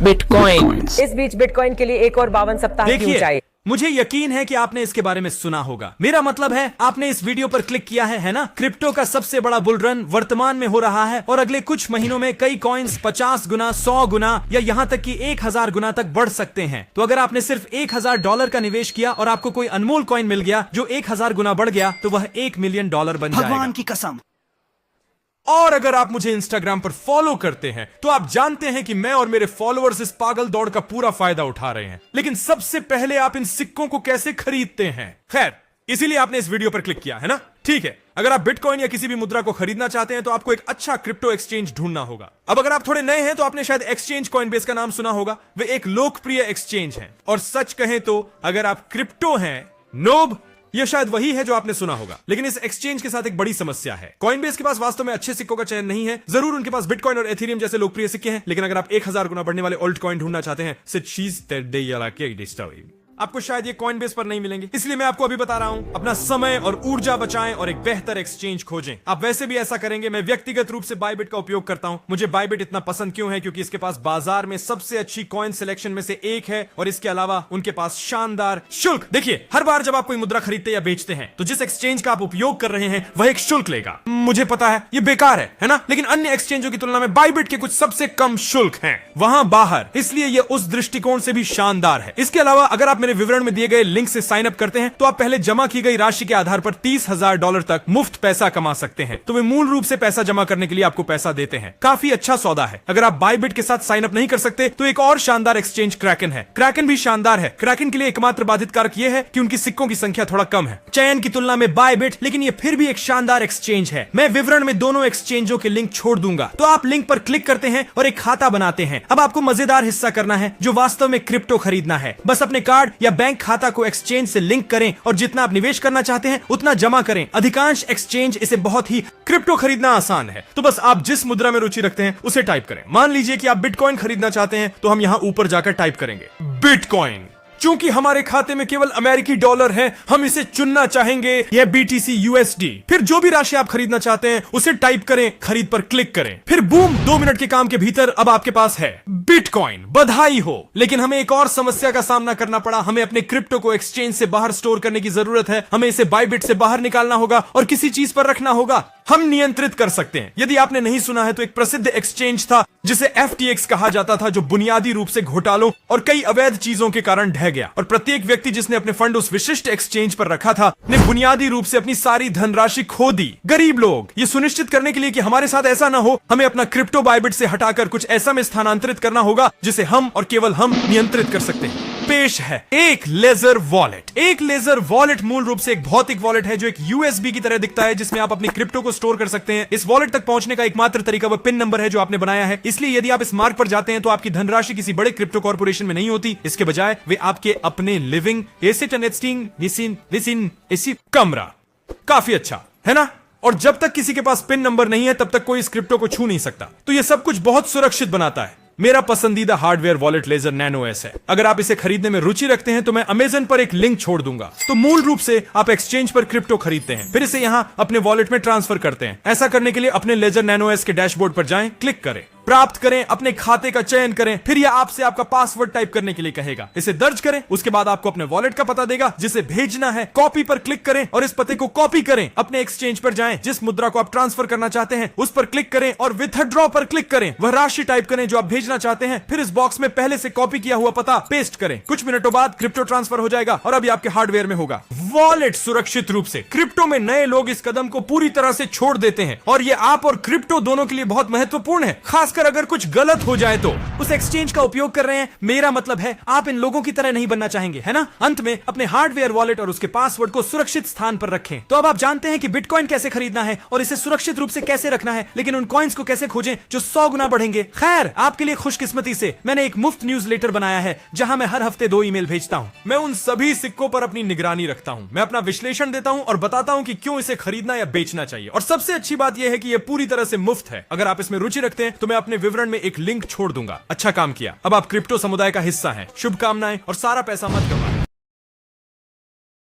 Bitcoin. इस बीच bitcoin के लिए एक और 52 सप्ताह की ऊंचाई। मुझे यकीन है कि आपने इसके बारे में सुना होगा। मेरा मतलब है आपने इस वीडियो पर क्लिक किया है ना। क्रिप्टो का सबसे बड़ा बुल रन वर्तमान में हो रहा है और अगले कुछ महीनों में कई कॉइन्स 50 गुना, 100 गुना या यहां तक कि 1000 गुना तक बढ़ सकते हैं। तो अगर आपने सिर्फ $1000 का निवेश किया और आपको कोई अनमोल कॉइन मिल गया जो 1000 गुना बढ़ गया तो वह $1 मिलियन बन जाएगा। भगवान की कसम। और अगर आप मुझे इंस्टाग्राम पर फॉलो करते हैं तो आप जानते हैं कि मैं और मेरे फॉलोअर्स इस पागल दौड़ का पूरा फायदा उठा रहे हैं। लेकिन सबसे पहले आप इन सिक्कों को कैसे खरीदते हैं? खैर, इसीलिए आपने इस वीडियो पर क्लिक किया है ना। ठीक है, अगर आप बिटकॉइन या किसी भी मुद्रा को खरीदना चाहते हैं तो आपको एक अच्छा क्रिप्टो एक्सचेंज ढूंढना होगा। अब अगर आप थोड़े नए हैं तो आपने शायद एक्सचेंज कॉइनबेस का नाम सुना होगा। वे एक लोकप्रिय एक्सचेंज है और सच कहें तो अगर आप क्रिप्टो हैं नोब, यह शायद वही है जो आपने सुना होगा। लेकिन इस एक्सचेंज के साथ एक बड़ी समस्या है। कॉइनबेस के पास वास्तव में अच्छे सिक्कों का चयन नहीं है। जरूर उनके पास बिटकॉइन और एथेरियम जैसे लोकप्रिय सिक्के हैं, लेकिन अगर आप 1000 गुना बढ़ने वाले ओल्ड कॉइन ढूंढना चाहते हैं, आपको शायद ये कॉइनबेस पर नहीं मिलेंगे। इसलिए मैं आपको अभी बता रहा हूं, अपना समय और ऊर्जा बचाएं और एक बेहतर एक्सचेंज खोजें। आप वैसे भी ऐसा करेंगे। मैं व्यक्तिगत रूप से बायबिट का उपयोग करता हूं। मुझे बायबिट इतना पसंद क्यों है? क्योंकि इसके पास बाजार में सबसे अच्छी कॉइन सिलेक्शन में से एक है और इसके अलावा उनके पास शानदार शुल्क। देखिए, हर बार जब आप कोई मुद्रा खरीदते या बेचते हैं तो जिस एक्सचेंज का आप उपयोग कर रहे हैं वह एक शुल्क लेगा। मुझे पता है ये बेकार है ना? लेकिन अन्य एक्सचेंजों की तुलना में बायबिट के कुछ सबसे कम शुल्क हैं वहां बाहर, इसलिए यह उस दृष्टिकोण से भी शानदार है। इसके अलावा अगर आप मेरे विवरण में दिए गए लिंक से साइन अप करते हैं तो आप पहले जमा की गई राशि के आधार पर $30,000 तक मुफ्त पैसा कमा सकते हैं। तो वे मूल रूप से पैसा जमा करने के लिए आपको पैसा देते हैं। काफी अच्छा सौदा है। अगर आप बायबिट के साथ साइन अप नहीं कर सकते तो एक और शानदार एक्सचेंज क्रैकन है। क्रैकन भी शानदार है। क्रैकन के लिए एकमात्र बाधित कारक यह है कि उनकी सिक्कों की संख्या थोड़ा कम है चयन की तुलना में बायबिट, लेकिन यह फिर भी एक शानदार एक्सचेंज है। मैं विवरण में दोनों एक्सचेंजों के लिंक छोड़ दूंगा। तो आप लिंक पर क्लिक करते हैं और एक खाता बनाते हैं। अब आपको मजेदार हिस्सा करना है जो वास्तव में क्रिप्टो खरीदना है। बस अपने कार्ड या बैंक खाता को एक्सचेंज से लिंक करें और जितना आप निवेश करना चाहते हैं उतना जमा करें। अधिकांश एक्सचेंज इसे बहुत ही क्रिप्टो खरीदना आसान है। तो बस आप जिस मुद्रा में रुचि रखते हैं उसे टाइप करें। मान लीजिए कि आप बिटकॉइन खरीदना चाहते हैं तो हम यहां ऊपर जाकर टाइप करेंगे बिटकॉइन। चूंकि हमारे खाते में केवल अमेरिकी डॉलर है, हम इसे चुनना चाहेंगे यह BTC USD। फिर जो भी राशि आप खरीदना चाहते हैं उसे टाइप करें, खरीद पर क्लिक करें। फिर बूम, 2 मिनट के काम के भीतर अब आपके पास है बिटकॉइन। बधाई हो। लेकिन हमें एक और समस्या का सामना करना पड़ा। हमें अपने क्रिप्टो को एक्सचेंज से बाहर स्टोर करने की जरूरत है। हमें इसे बायबिट से बाहर निकालना होगा और किसी चीज पर रखना होगा। हम नियंत्रित कर सकते हैं। यदि आपने नहीं सुना है तो एक प्रसिद्ध एक्सचेंज था जिसे FTX कहा जाता था, जो बुनियादी रूप से घोटालों और कई अवैध चीजों के कारण ढह गया। और प्रत्येक व्यक्ति जिसने अपने फंड उस विशिष्ट एक्सचेंज पर रखा था ने बुनियादी रूप से अपनी सारी धनराशि खो दी। गरीब लोग। ये सुनिश्चित करने के लिए कि हमारे साथ ऐसा ना हो, हमें अपना क्रिप्टो बायबिट से हटाकर कुछ ऐसा में स्थानांतरित करना होगा जिसे हम और केवल हम नियंत्रित कर सकते हैं। पेश है एक लेजर वॉलेट। एक लेजर वॉलेट मूल रूप से एक भौतिक वॉलेट है जो एक USB की तरह दिखता है, जिसमें आप अपनी क्रिप्टो को स्टोर कर सकते हैं। इस वॉलेट तक पहुंचने का एकमात्र तरीका वह पिन नंबर है जो आपने बनाया है। इसलिए यदि आप इस मार्ग पर जाते हैं तो आपकी धनराशि किसी बड़े क्रिप्टो कॉर्पोरेशन में नहीं होती। इसके बजाय वे आपके अपने लिविंग एसी कमरा। काफी अच्छा है ना? और जब तक किसी के पास पिन नंबर नहीं है तब तक कोई इस क्रिप्टो को छू नहीं सकता। तो यह सब कुछ बहुत सुरक्षित बनाता है। मेरा पसंदीदा hardware wallet Ledger Nano S है। अगर आप इसे खरीदने में रुचि रखते हैं तो मैं अमेजन पर एक लिंक छोड़ दूंगा। तो मूल रूप से आप एक्सचेंज पर क्रिप्टो खरीदते हैं, फिर इसे यहां अपने वॉलेट में ट्रांसफर करते हैं। ऐसा करने के लिए अपने लेजर नैनो एस के डैशबोर्ड पर जाएं, क्लिक करें, प्राप्त करें, अपने खाते का चयन करें। फिर यह आपसे आपका पासवर्ड टाइप करने के लिए कहेगा। इसे दर्ज करें। उसके बाद आपको अपने वॉलेट का पता देगा जिसे भेजना है। कॉपी पर क्लिक करें और इस पते को कॉपी करें। अपने एक्सचेंज पर जाएं, जिस मुद्रा को आप ट्रांसफर करना चाहते हैं उस पर क्लिक करें और विथड्रॉ पर क्लिक करें। वह राशि टाइप करें जो आप भेजना चाहते हैं। फिर इस बॉक्स में पहले से कॉपी किया हुआ पता पेस्ट करें। कुछ मिनटों बाद क्रिप्टो ट्रांसफर हो जाएगा और अभी आपके हार्डवेयर में होगा। वॉलेट सुरक्षित रूप से। क्रिप्टो में नए लोग इस कदम को पूरी तरह से छोड़ देते हैं और यह आप और क्रिप्टो दोनों के लिए बहुत महत्वपूर्ण है। खासकर अगर कुछ गलत हो जाए तो। उस एक्सचेंज का उपयोग कर रहे हैं, मेरा मतलब है आप इन लोगों की तरह नहीं बनना चाहेंगे, है ना? अंत में अपने हार्डवेयर वॉलेट और उसके पासवर्ड को सुरक्षित स्थान पर रखें। तो अब आप जानते हैं कि बिटकॉइन कैसे खरीदना है और इसे सुरक्षित रूप से कैसे रखना है, लेकिन उन कॉइन्स को कैसे खोजें जो 100 गुना बढ़ेंगे। खैर, आपके लिए खुशकिस्मती से मैंने एक मुफ्त न्यूज़लेटर बनाया है जहां मैं हर हफ्ते 2 ईमेल भेजता हूं। मैं उन सभी सिक्कों पर अपनी निगरानी रखता हूं। मैं अपना विश्लेषण देता हूं और बताता हूं कि क्यों इसे खरीदना या बेचना चाहिए। और सबसे अच्छी बात यह है कि यह पूरी तरह से मुफ्त है। अगर आप इसमें रुचि रखते हैं तो मैं अपने विवरण में एक लिंक छोड़ दूंगा। अच्छा काम किया। अब आप क्रिप्टो समुदाय का हिस्सा हैं। शुभकामनाएं और सारा पैसा मत गंवाएं।